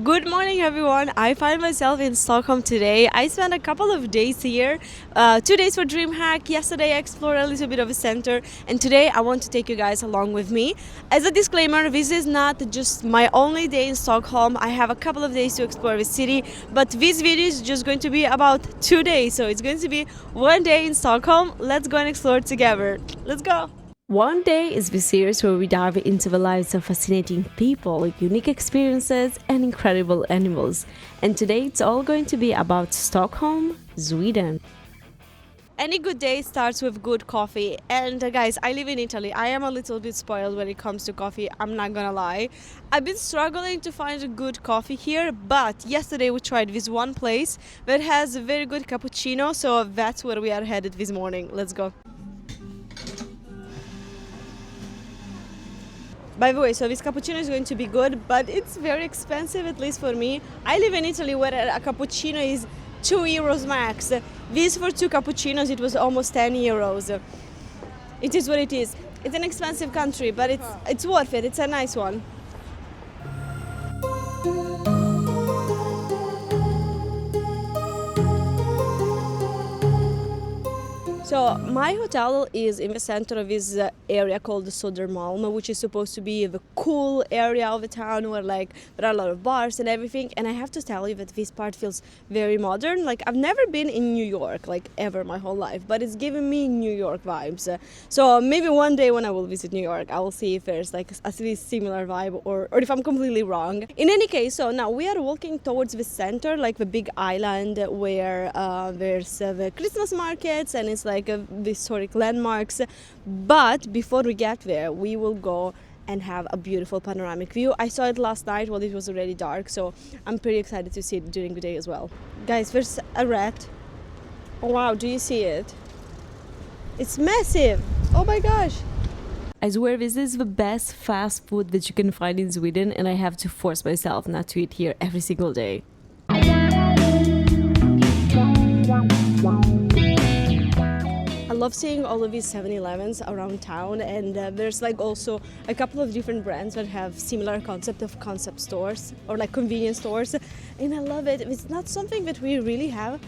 Good morning, everyone. I find myself in Stockholm today. I spent a couple of days here. 2 days for DreamHack. Yesterday, I explored a little bit of a center, and today I want to take you guys along with me. As a disclaimer, this is not just my only day in Stockholm. I have a couple of days to explore the city, but this video is just going to be about 2 days. So it's going to be one day in Stockholm. Let's go and explore together. Let's go. One Day is the series where we dive into the lives of fascinating people, unique experiences, and incredible animals. And today it's all going to be about Stockholm, Sweden. Any good day starts with good coffee. And guys, I live in Italy. I am a little bit spoiled when it comes to coffee, I'm not gonna lie. I've been struggling to find a good coffee here, but yesterday we tried this one place that has a very good cappuccino, so that's where we are headed this morning. Let's go. By the way, so this cappuccino is going to be good, but it's very expensive, at least for me. I live in Italy where a cappuccino is €2 max. This for 2 cappuccinos, it was almost €10. It is what it is. It's an expensive country, but it's worth it. It's a nice one. So my hotel is in the center of this area called the Sodermalm, which is supposed to be the cool area of the town where there are a lot of bars and everything. And I have to tell you that this part feels very modern. I've never been in New York ever my whole life, but it's giving me New York vibes. So maybe one day when I will visit New York, I will see if there's a similar vibe or if I'm completely wrong. In any case, so now we are walking towards the center, the big island where there's the Christmas markets and it's the historic landmarks. But before we get there, we will go and have a beautiful panoramic view. I saw it last night while it was already dark, so I'm pretty excited to see it during the day as well. Guys, there's a rat. Oh wow, do you see it? It's massive. Oh my gosh. I swear this is the best fast food that you can find in Sweden, and I have to force myself not to eat here every single day. I love seeing all of these 7-Elevens around town, and there's also a couple of different brands that have similar concept of concept stores or convenience stores, and I love it. It's not something that we really have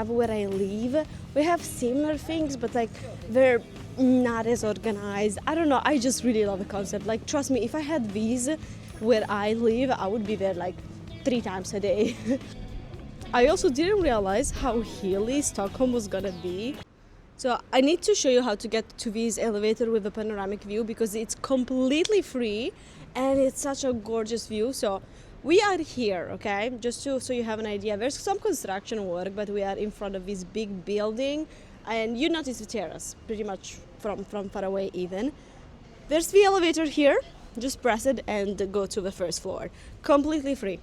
where I live. We have similar things, but they're not as organized. I don't know, I just really love the concept. Trust me, if I had these where I live, I would be there 3 times a day. I also didn't realize how hilly Stockholm was gonna be. So I need to show you how to get to this elevator with a panoramic view because it's completely free and it's such a gorgeous view. So we are here, okay? Just so you have an idea. There's some construction work, but we are in front of this big building and you notice the terrace pretty much from far away even. There's the elevator here. Just press it and go to the first floor. Completely free.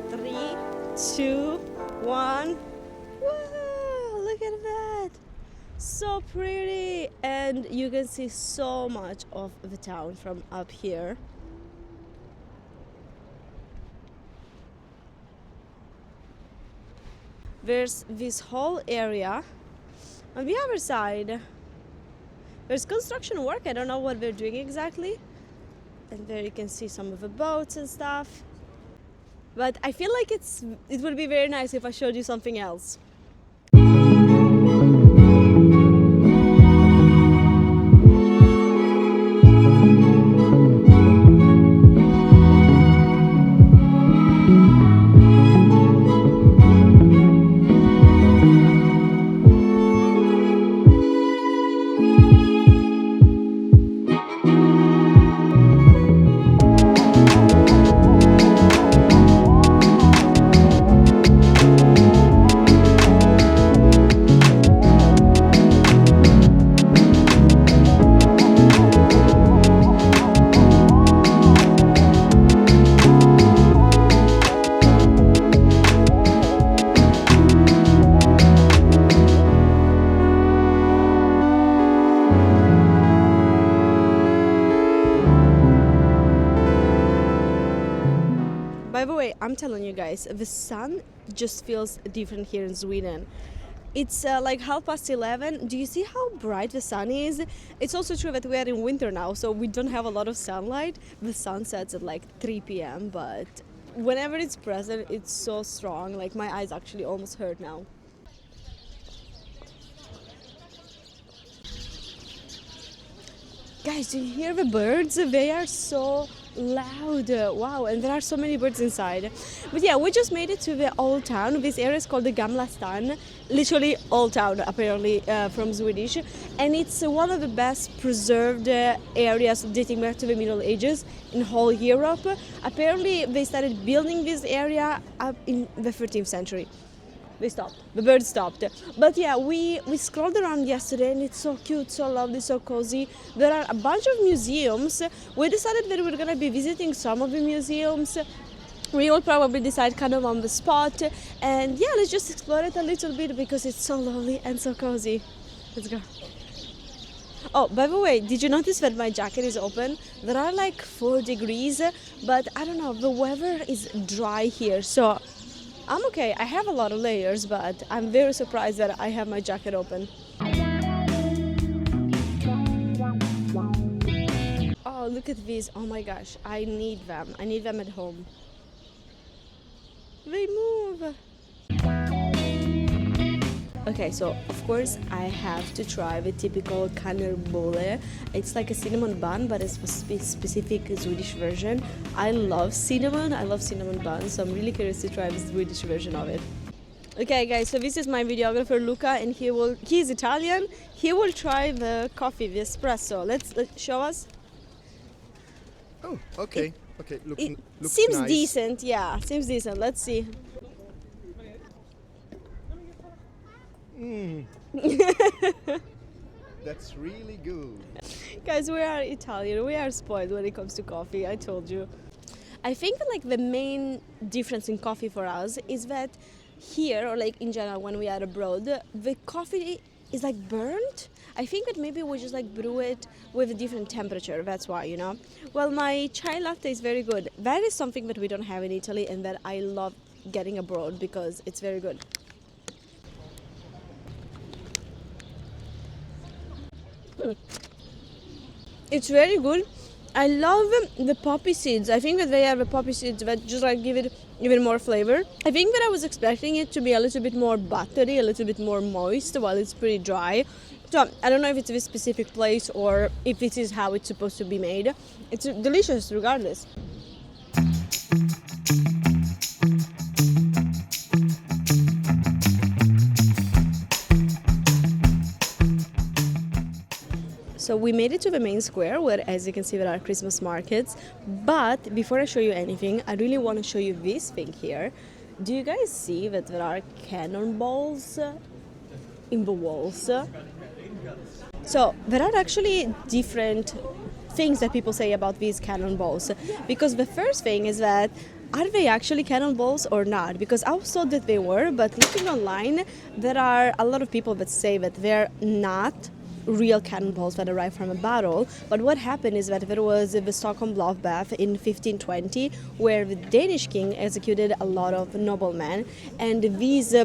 3, 2, 1. Wow, look at that. So pretty. And you can see so much of the town from up here. There's this whole area. On the other side, there's construction work. I don't know what they're doing exactly. And there you can see some of the boats and stuff. But I feel like it would be very nice if I showed you something else. By the way, I'm telling you guys, the sun just feels different here in Sweden. It's like 11:30. Do you see how bright the sun is? It's also true that we are in winter now, so we don't have a lot of sunlight. The sun sets at like 3 p.m., but whenever it's present, it's so strong. Like my eyes actually almost hurt now. Guys, do you hear the birds? They are so loud. Wow, and there are so many birds inside. But yeah, we just made it to the old town. This area is called the Gamla Stan, literally old town apparently from Swedish, and it's one of the best preserved areas dating back to the Middle Ages in whole Europe. Apparently they started building this area up in the 13th century. They stopped. The birds stopped. But yeah, we scrolled around yesterday and it's so cute, so lovely, so cozy. There are a bunch of museums. We decided that we're gonna be visiting some of the museums. We will probably decide kind of on the spot. And yeah, let's just explore it a little bit because it's so lovely and so cozy. Let's go. Oh, by the way, did you notice that my jacket is open? There are like 4 degrees, but I don't know, the weather is dry here, so I'm okay. I have a lot of layers, but I'm very surprised that I have my jacket open. Oh, look at these. Oh my gosh, I need them. I need them at home. They move. Okay, so of course I have to try the typical kanelbulle. It's like a cinnamon bun, but it's a specific Swedish version. I love cinnamon buns, so I'm really curious to try the Swedish version of it. Okay guys, so this is my videographer Luca, and he's Italian. He will try the coffee, the espresso. Let's show us. Oh, okay. Looks Seems nice. decent, yeah, seems decent. Let's see. That's really good. Guys, we are Italian. We are spoiled when it comes to coffee, I told you. I think that like the main difference in coffee for us is that here, or like in general when we are abroad, the coffee is like burnt. I think that maybe we just like brew it with a different temperature, that's why, you know. Well, my chai latte is very good. That is something that we don't have in Italy and that I love getting abroad because it's very good. It's very good. I love the poppy seeds. I think that they have the poppy seeds that just like give it even more flavor. I think that I was expecting it to be a little bit more buttery, a little bit more moist while it's pretty dry. So I don't know if it's this specific place or if this is how it's supposed to be made. It's delicious regardless. So we made it to the main square where, as you can see, there are Christmas markets. But before I show you anything, I really want to show you this thing here. Do you guys see that there are cannonballs in the walls? So there are actually different things that people say about these cannonballs. Because the first thing is that, are they actually cannonballs or not? Because I was told that they were, but looking online, there are a lot of people that say that they're not real cannonballs that arrived from a battle. But what happened is that there was the Stockholm bloodbath in 1520 where the Danish king executed a lot of noblemen, and these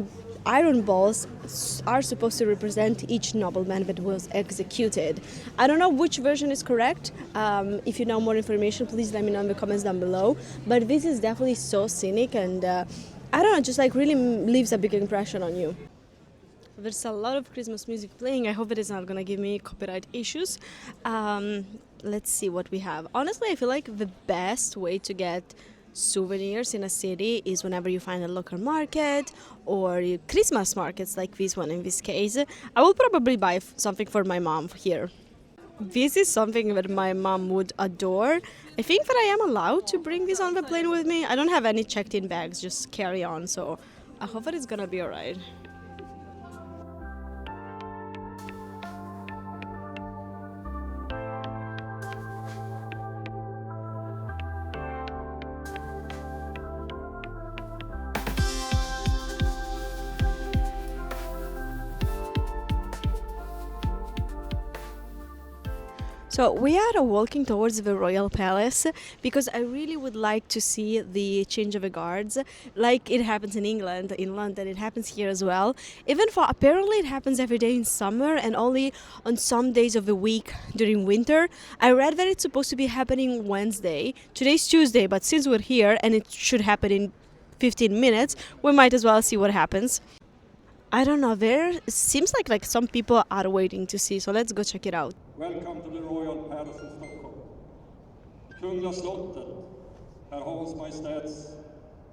iron balls are supposed to represent each nobleman that was executed. I don't know which version is correct. If you know more information, please let me know in the comments down below. But this is definitely so scenic, and I don't know, just like really leaves a big impression on you. There's a lot of Christmas music playing. I hope it is not going to give me copyright issues. Let's see what we have. Honestly, I feel like the best way to get souvenirs in a city is whenever you find a local market or Christmas markets like this one in this case. I will probably buy something for my mom here. This is something that my mom would adore. I think that I am allowed to bring this on the plane with me. I don't have any checked-in bags, just carry on, so I hope that it's going to be alright. So we are walking towards the royal palace because I really would like to see the change of the guards, like it happens in England, in London. It happens here as well. Even for apparently it happens every day in summer and only on some days of the week during winter. I read that it's supposed to be happening Wednesday. Today's Tuesday, but since we're here and it should happen in 15 minutes, we might as well see what happens. I don't know, there seems like some people are waiting to see, so let's go check it out. Welcome to the Royal Palace in Stockholm. Kungliga slottet är Hans Majestäts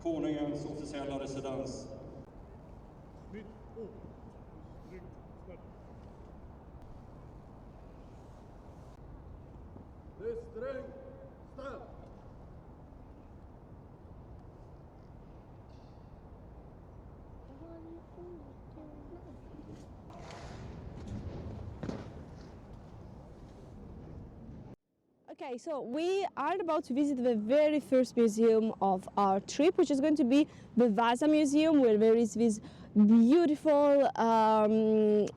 konungens officiella residens. Okay, so we are about to visit the very first museum of our trip, which is going to be the Vasa Museum, where there is this beautiful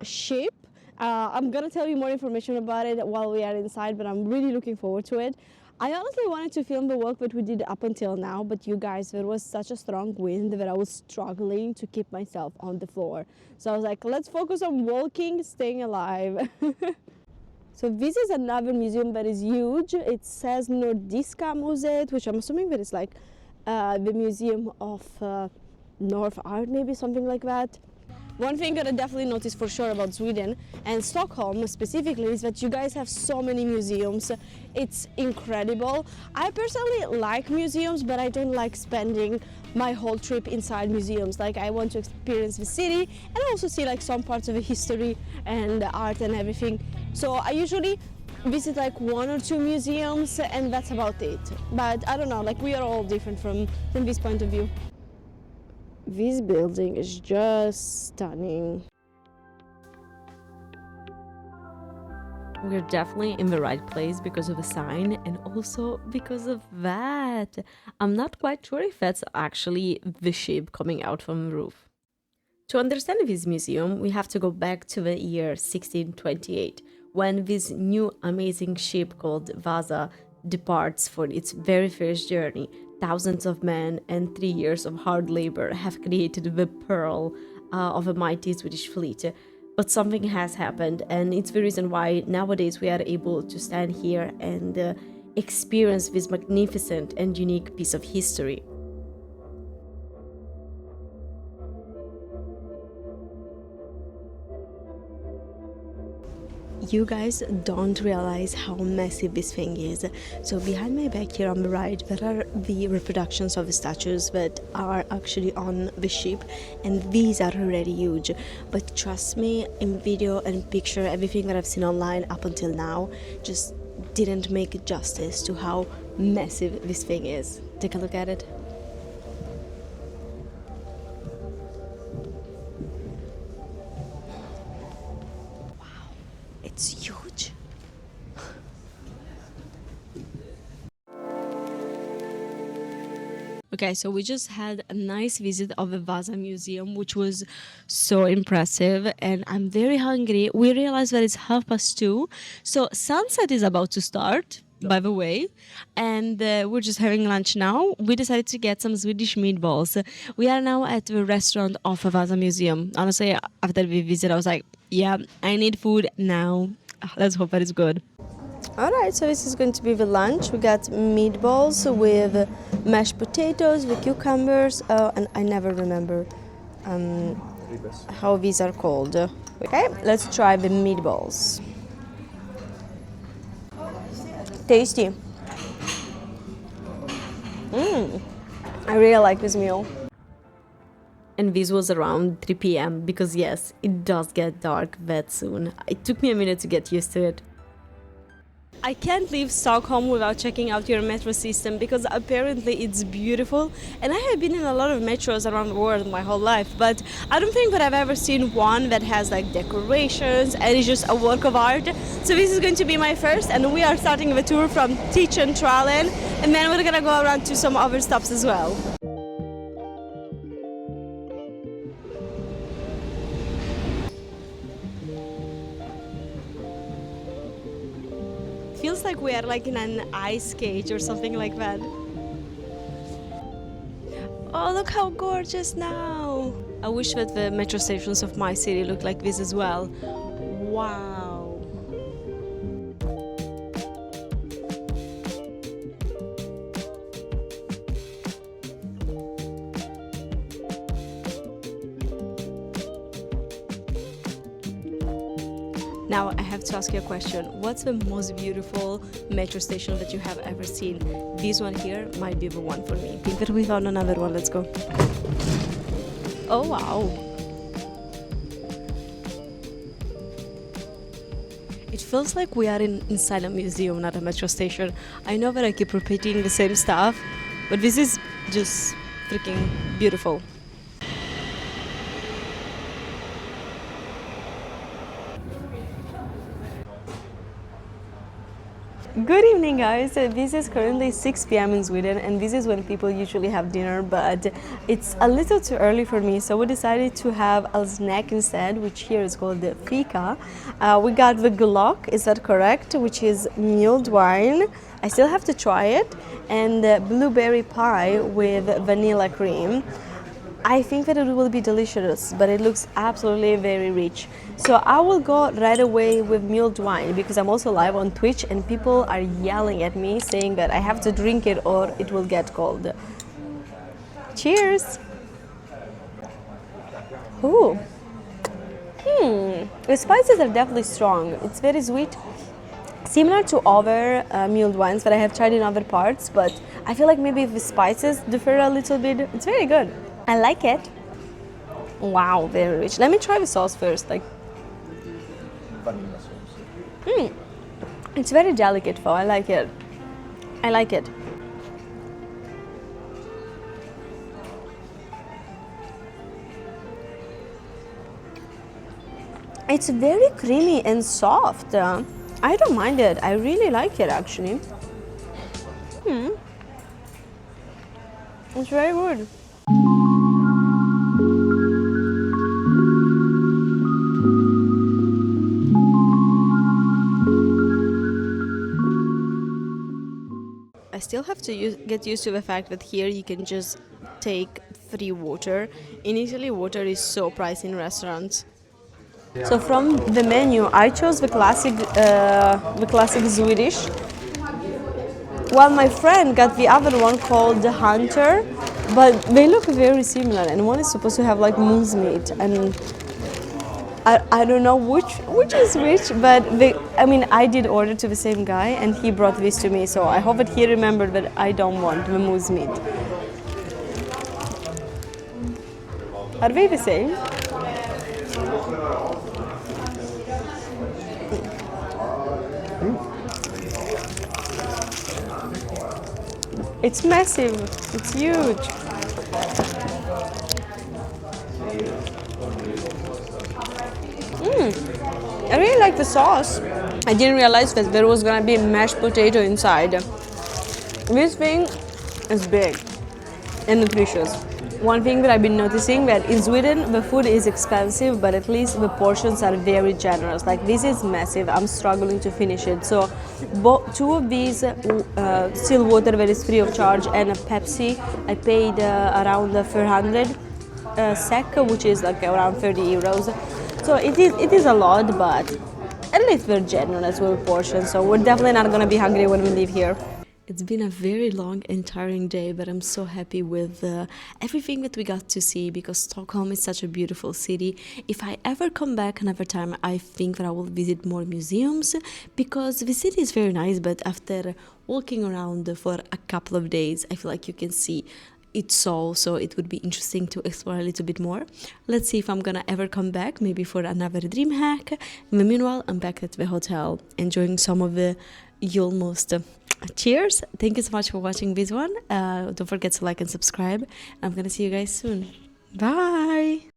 ship. I'm gonna tell you more information about it while we are inside, but I'm really looking forward to it. I honestly wanted to film the walk that we did up until now, but you guys, there was such a strong wind that I was struggling to keep myself on the floor. So I was like, let's focus on walking, staying alive. So this is another museum that is huge. It says Nordiska Museet, which I'm assuming that it's like the Museum of North Art, maybe something like that. One thing that I definitely noticed for sure about Sweden and Stockholm specifically is that you guys have so many museums. It's incredible. I personally like museums, but I don't like spending my whole trip inside museums. Like, I want to experience the city and also see like some parts of the history and the art and everything. So I usually visit like 1 or 2 museums and that's about it. But I don't know, like we are all different from this point of view. This building is just stunning. We're definitely in the right place because of the sign and also because of that. I'm not quite sure if that's actually the ship coming out from the roof. To understand this museum, we have to go back to the year 1628, when this new amazing ship called Vasa departs for its very first journey. Thousands of men and 3 years of hard labor have created the pearl of a mighty Swedish fleet. But something has happened, and it's the reason why nowadays we are able to stand here and experience this magnificent and unique piece of history. You guys don't realize how massive this thing is. So behind my back here on the right, there are the reproductions of the statues that are actually on the ship, and these are already huge. But trust me, in video and picture, everything that I've seen online up until now just didn't make justice to how massive this thing is. Take a look at it. It's huge. Okay, so we just had a nice visit of the Vasa Museum, which was so impressive, and I'm very hungry. We realized that it's 2:30, so sunset is about to start, by the way, and we're just having lunch now. We decided to get some Swedish meatballs. We are now at the restaurant of the Vasa Museum. Honestly, after we visit, I was like, yeah, I need food now. Let's hope that it's good. Alright, so this is going to be the lunch. We got meatballs with mashed potatoes, with cucumbers, and I never remember how these are called. Okay, let's try the meatballs. Tasty. I really like this meal. And this was around 3 p.m. because yes, it does get dark that soon. It took me a minute to get used to it. I can't leave Stockholm without checking out your metro system because apparently it's beautiful, and I have been in a lot of metros around the world my whole life, but I don't think that I've ever seen one that has like decorations and is just a work of art. So this is going to be my first, and we are starting the tour from Tralen, and then we're gonna go around to some other stops as well. we are like in an ice cage or something like that. Oh, look how gorgeous now! I wish that the metro stations of my city looked like this as well. Wow! Now I have to ask you a question. What's the most beautiful metro station that you have ever seen? This one here might be the one for me. I think that we found another one. Let's go. Oh wow! It feels like we are inside a museum, not a metro station. I know that I keep repeating the same stuff, but this is just freaking beautiful. Good evening, guys. This is currently 6 p.m. in Sweden, and this is when people usually have dinner, but it's a little too early for me, so we decided to have a snack instead, which here is called the Fika. We got the Glock, is that correct? Which is mulled wine. I still have to try it, and blueberry pie with vanilla cream. I think that it will be delicious, but it looks absolutely very rich. So I will go right away with mulled wine because I'm also live on Twitch and people are yelling at me saying that I have to drink it or it will get cold. Cheers! Ooh. The spices are definitely strong. It's very sweet. Similar to other mulled wines that I have tried in other parts, but I feel like maybe the spices differ a little bit. It's very good. I like it. Wow, very rich. Let me try the sauce first. Like, it's very delicate though. I like it. I like it. It's very creamy and soft. I don't mind it. I really like it actually. It's very good. I still have to get used to the fact that here you can just take free water. In Italy, water is so pricey in restaurants. So from the menu, I chose the classic Swedish, while my friend got the other one called the Hunter, but they look very similar. And one is supposed to have like moose meat, and I don't know which is which, but I did order to the same guy and he brought this to me, so I hope that he remembered that I don't want the moose meat. Are they the same? It's massive, it's huge. I really like the sauce. I didn't realize that there was gonna be mashed potato inside. This thing is big and nutritious. One thing that I've been noticing that in Sweden the food is expensive, but at least the portions are very generous. Like this is massive. I'm struggling to finish it. So two of these still water that is free of charge and a Pepsi. I paid around 400 SEK, which is like around 30 euros. So it is a lot, but at least we're generous with portions. So we're definitely not gonna be hungry when we leave here. It's been a very long and tiring day, but I'm so happy with everything that we got to see because Stockholm is such a beautiful city. If I ever come back another time, I think that I will visit more museums because the city is very nice, but after walking around for a couple of days, I feel like you can see it's all, so it would be interesting to explore a little bit more. Let's see if I'm gonna ever come back, maybe for another dream hack. In the meanwhile, I'm back at the hotel enjoying some of the almost. Cheers! Thank you so much for watching this one. Don't forget to like and subscribe. I'm gonna see you guys soon. Bye!